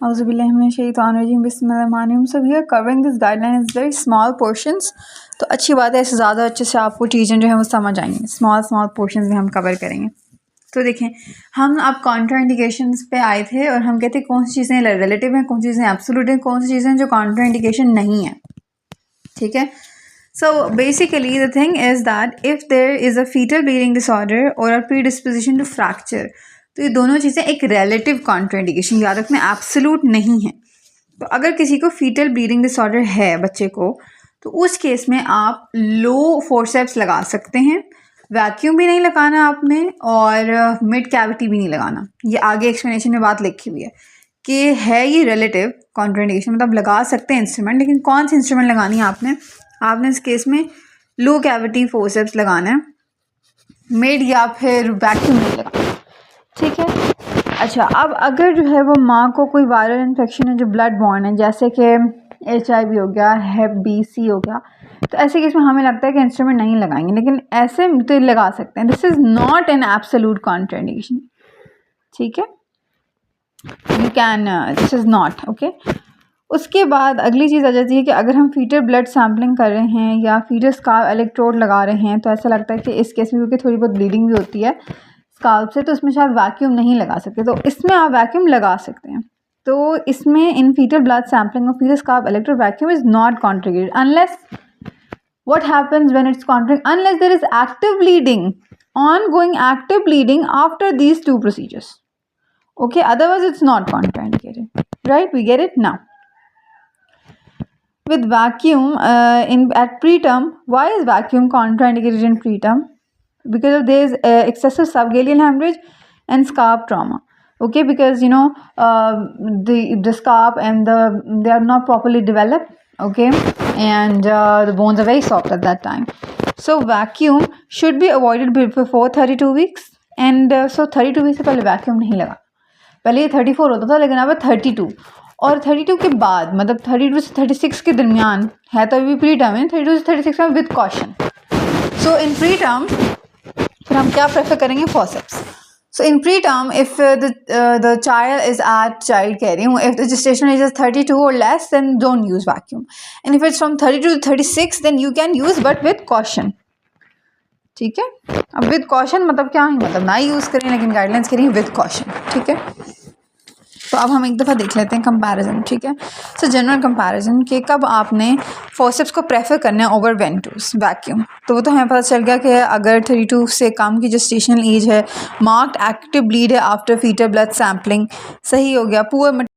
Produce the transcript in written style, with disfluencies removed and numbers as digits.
Auzubillahiminash-shaytanir-rajim. Bismillahir-rahmanir-rahim. So we are covering this guideline is very small portions. तो अच्छी बात है, इससे ज़्यादा अच्छे से आपको चीज़ें जो है वो समझ आएंगी. स्मॉल पोर्शंस में हम कवर करेंगे. तो देखें, हम अब कॉन्ट्राइंडिकेशंस पे आए थे और हम कहते हैं कौन सी चीज़ें रिलेटिव हैं, कौन सी चीज़ें एब्सोल्यूट हैं, कौन सी चीज़ें जो कॉन्ट्राइंडिकेशन नहीं है. ठीक है. So basically the thing is that if there is a fetal bleeding disorder or a predisposition to fracture, तो ये दोनों चीज़ें एक रिलेटिव कॉन्ट्राइंडिकेशन, याद रखना, एब्सोल्यूट नहीं है. तो अगर किसी को फीटल ब्लीडिंग डिसऑर्डर है बच्चे को, तो उस केस में आप लो फोर्सेप्स लगा सकते हैं. वैक्यूम भी नहीं लगाना आपने और मिड कैविटी भी नहीं लगाना. ये आगे एक्सप्लेनेशन में बात लिखी हुई है कि है ये रिलेटिव कॉन्ट्राइंडिकेशन, मतलब लगा सकते हैं इंस्ट्रूमेंट, लेकिन कौन सी इंस्ट्रूमेंट लगानी है आपने इस केस में लो कैविटी फोर्सेप्स लगाना है, मिड या फिर वैक्यूम नहीं लगाना. ठीक है. अच्छा, अब अगर जो है वो माँ को कोई वायरल इन्फेक्शन है जो ब्लड बॉर्न है, जैसे कि HIV हो गया, हेप बी सी हो गया, तो ऐसे केस में हमें लगता है कि इंस्ट्रूमेंट नहीं लगाएंगे, लेकिन ऐसे तो लगा सकते हैं. This is not an absolute contraindication. ठीक है. You can, this is not okay. उसके बाद अगली चीज़ आ जाती है कि अगर हम फीटर ब्लड सैम्पलिंग कर रहे हैं या फीटर स्कार्फ इलेक्ट्रोड लगा रहे हैं, तो ऐसा लगता है कि इस केस में क्योंकि थोड़ी बहुत ब्लीडिंग भी होती है स्काल्प से, तो इसमें शायद वैक्यूम नहीं लगा सकते. तो इसमें आप वैक्यूम लगा सकते हैं. तो इसमें इन फीटल ब्लड सैम्पलिंग और fetal scalp electrode vacuum is not contraindicated unless what happens when it's contracted, unless there is active bleeding, ongoing active bleeding after these two procedures. Okay, otherwise it's not contraindicated. Right, we get it now. With vacuum at preterm, why is vacuum contraindicated in preterm? Because there is excessive subgaleal hemorrhage and scalp trauma. Okay, because the scalp and they are not properly developed. Okay, and the bones are very soft at that time. So vacuum should be avoided before 32 weeks. And so 32 weeks से पहले vacuum नहीं लगा. पहले ये 34 होता था, लेकिन अब 32. और 32 के बाद, मतलब 32 से 36 के दरमियान है, तो अभी प्री टर्म है. 32 से 36 में with caution. So in pre term फिर हम क्या प्रेफर करेंगे? Forceps. So in preterm, if the child is at child caring, if the gestation age is 32 or less, then don't use vacuum. And if it's from 32 to 36, then you can use, but with caution. ठीक है. अब with caution मतलब क्या है? मतलब ना use करें, लेकिन गाइडलाइंस करें with caution. ठीक है. तो अब हम एक दफ़ा देख लेते हैं कंपैरिजन. ठीक है. सो जनरल कंपैरिजन कि कब आपने फोर्सेप्स को प्रेफर करना है ओवर वेंटूस वैक्यूम. तो वो तो हमें पता चल गया कि अगर 32 से कम की जेस्टेशनल एज है, मार्क्ड एक्टिव ब्लीड है आफ्टर फीटल ब्लड सैम्पलिंग, सही हो गया, पुअर